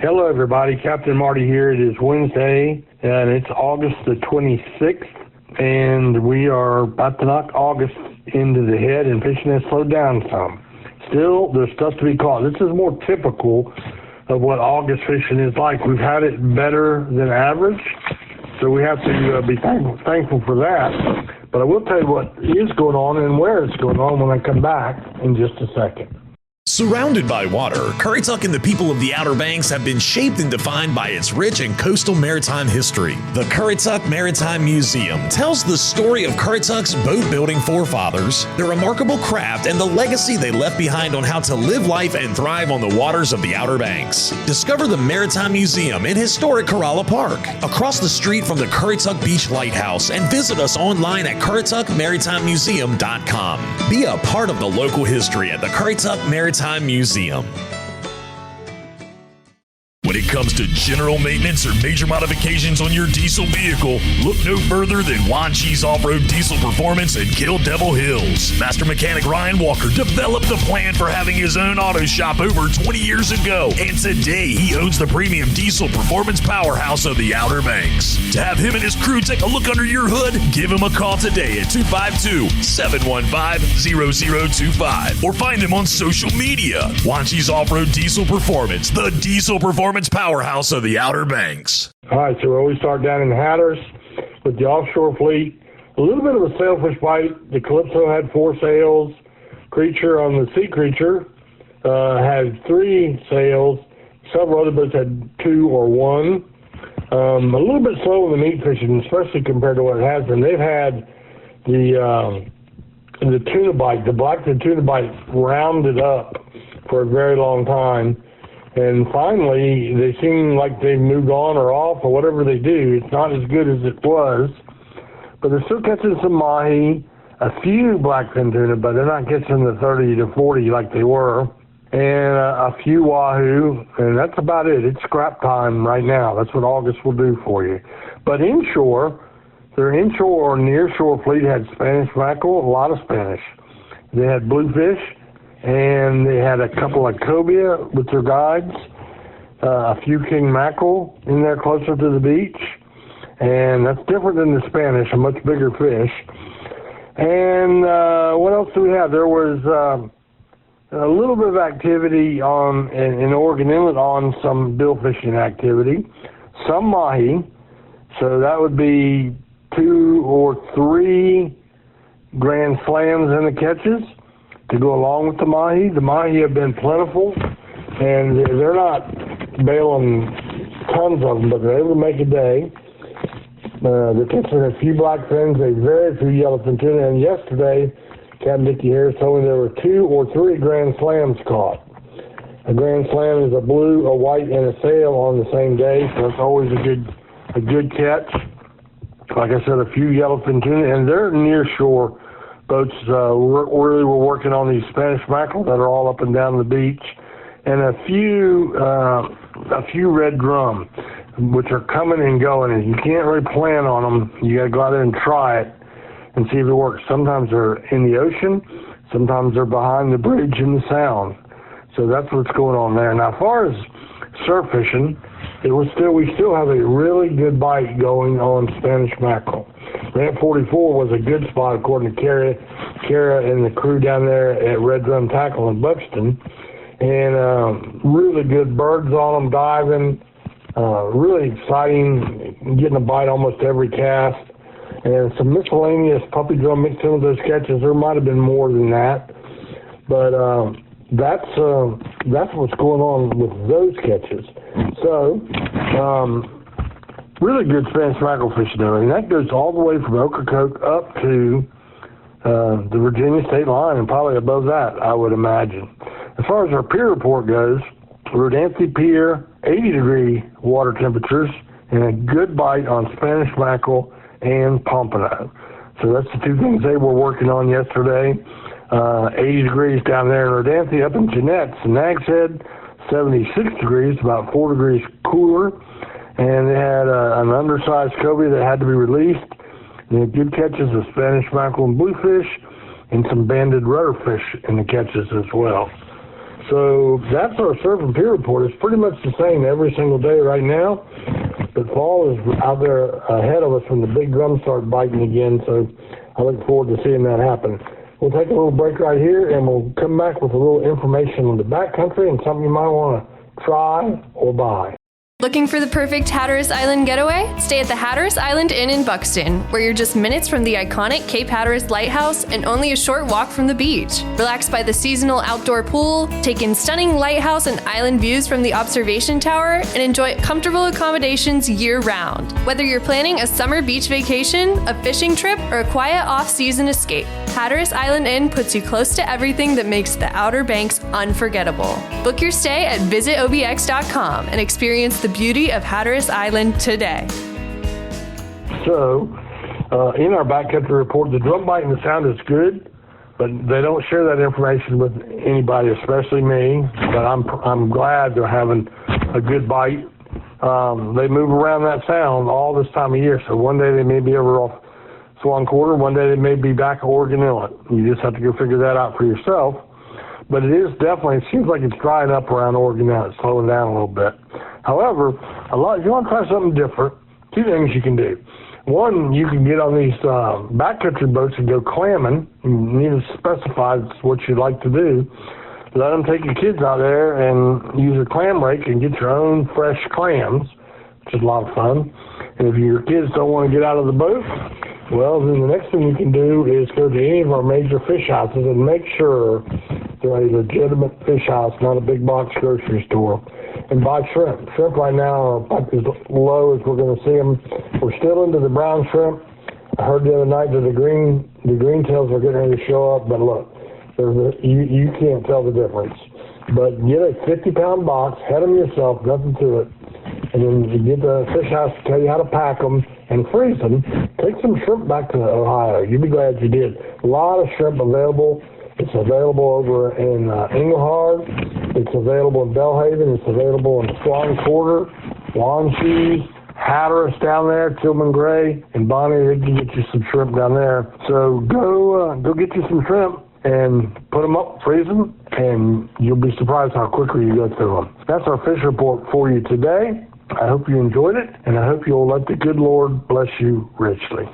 Hello, everybody. Captain Marty here. It is Wednesday, and it's August the 26th, and we are about to knock August into the head, and fishing has slowed down some. Still, there's stuff to be caught. This is more typical of what August fishing is like. We've had it better than average, so we have to be thankful for that. But I will tell you what is going on and where it's going on when I come back in just a second. Surrounded by water, Currituck and the people of the Outer Banks have been shaped and defined by its rich and coastal maritime history. The Currituck Maritime Museum tells the story of Currituck's boat-building forefathers, their remarkable craft, and the legacy they left behind on how to live life and thrive on the waters of the Outer Banks. Discover the Maritime Museum in historic Corolla Park, across the street from the Currituck Beach Lighthouse, and visit us online at CurrituckMaritimeMuseum.com. Be a part of the local history at the Currituck Maritime Museum. When it comes to general maintenance or major modifications on your diesel vehicle, look no further than Wanchi's Off-Road Diesel Performance in Kill Devil Hills. Master mechanic Ryan Walker developed the plan for having his own auto shop over 20 years ago, and today he owns the premium diesel performance powerhouse of the Outer Banks. To have him and his crew take a look under your hood, give him a call today at 252-715-0025 or find him on social media. Wanchi's Off-Road Diesel Performance, the diesel performance powerhouse of the Outer Banks. All right, so we always start down in Hatters with the offshore fleet. A little bit of a sailfish bite. The Calypso had 4 sails. Creature on the Sea Creature had 3 sails. Several other boats had 2 or 1. A little bit slow in the meat fishing, especially compared to what it has been. They've had the tuna bite, the blackfin tuna bite, rounded up for a very long time. And finally, they seem like they've moved on or off or whatever they do. It's not as good as it was. But they're still catching some mahi, a few blackfin tuna, but they're not catching the 30 to 40 like they were. And a few wahoo, and that's about it. It's scrap time right now. That's what August will do for you. But inshore, their inshore or nearshore fleet had Spanish mackerel, a lot of Spanish. They had bluefish. And they had a couple of cobia with their guides, a few king mackerel in there closer to the beach. And that's different than the Spanish, a much bigger fish. And what else do we have? There was a little bit of activity in Oregon Inlet on some bill fishing activity, some mahi. So that would be 2 or 3 grand slams in the catches to go along with the mahi. The mahi have been plentiful, and they're not bailing tons of them, but they're able to make a day. They're catching a few blackfins, a very few yellowfin tuna, and yesterday, Captain Dickie Harris told me there were 2 or 3 grand slams caught. A grand slam is a blue, a white, and a sail on the same day, so that's always a good catch. Like I said, a few yellowfin tuna, and they're near shore boats. Really were working on these Spanish mackerel that are all up and down the beach, and a few red drum, which are coming and going, and you can't really plan on them. You got to go out there and try it and see if it works. Sometimes they're in the ocean, sometimes they're behind the bridge in the sound. So that's what's going on there. Now, as far as surf fishing, we still have a really good bite going on Spanish mackerel. Ramp 44 was a good spot, according to Kara and the crew down there at Red Drum Tackle in Buxton. And really good birds on them, diving. Really exciting, getting a bite almost every cast. And some miscellaneous puppy drum mixed in with those catches. There might have been more than that. But that's what's going on with those catches. So, really good Spanish mackerel fishing there, and that goes all the way from Ocracoke up to the Virginia state line, and probably above that, I would imagine. As far as our pier report goes, Rodanthe Pier, 80-degree water temperatures, and a good bite on Spanish mackerel and pompano. So that's the 2 things they were working on yesterday. 80 degrees down there in Rodanthe. Up in Jeanette's, Nag's Head, 76 degrees, about 4 degrees cooler. And they had an undersized cobia that had to be released. They had good catches of Spanish mackerel and bluefish, and some banded rudderfish in the catches as well. So that's our surf and pier report. It's pretty much the same every single day right now. But fall is out there ahead of us when the big drums start biting again. So I look forward to seeing that happen. We'll take a little break right here, and we'll come back with a little information on the backcountry and something you might want to try or buy. Looking for the perfect Hatteras Island getaway? Stay at the Hatteras Island Inn in Buxton, where you're just minutes from the iconic Cape Hatteras Lighthouse and only a short walk from the beach. Relax by the seasonal outdoor pool, take in stunning lighthouse and island views from the observation tower, and enjoy comfortable accommodations year-round. Whether you're planning a summer beach vacation, a fishing trip, or a quiet off-season escape, Hatteras Island Inn puts you close to everything that makes the Outer Banks unforgettable. Book your stay at visitobx.com and experience the beauty of Hatteras Island today. So, in our backcountry report, the drum bite and the sound is good, but they don't share that information with anybody, especially me. But I'm glad they're having a good bite. They move around that sound all this time of year. So one day they may be over off Swan Quarter, one day they may be back at Oregon Inlet. You just have to go figure that out for yourself. But it is definitely, it seems like it's drying up around Oregon Inlet, slowing down a little bit. However, if you want to try something different, two things you can do. One, you can get on these backcountry boats and go clamming. You need to specify what you'd like to do. Let them take your kids out there and use a clam rake and get your own fresh clams, which is a lot of fun. And if your kids don't want to get out of the boat, well, then the next thing you can do is go to any of our major fish houses and make sure they're a legitimate fish house, not a big box grocery store, and buy shrimp. Shrimp right now are about as low as we're going to see them. We're still into the brown shrimp. I heard the other night that the green tails are getting ready to show up, but look, you can't tell the difference. But get a 50-pound box, head them yourself, nothing to it, and then you get the fish house to tell you how to pack them and freeze them. Take some shrimp back to Ohio. You'll be glad you did. A lot of shrimp available. It's available over in Engelhard. It's available in Belhaven. It's available in Swan Quarter, Wanchese, Hatteras down there, Tillman Gray, and Bonnie. They can get you some shrimp down there. So go get you some shrimp and put them up, freeze them, and you'll be surprised how quickly you go through them. That's our fish report for you today. I hope you enjoyed it, and I hope you'll let the good Lord bless you richly.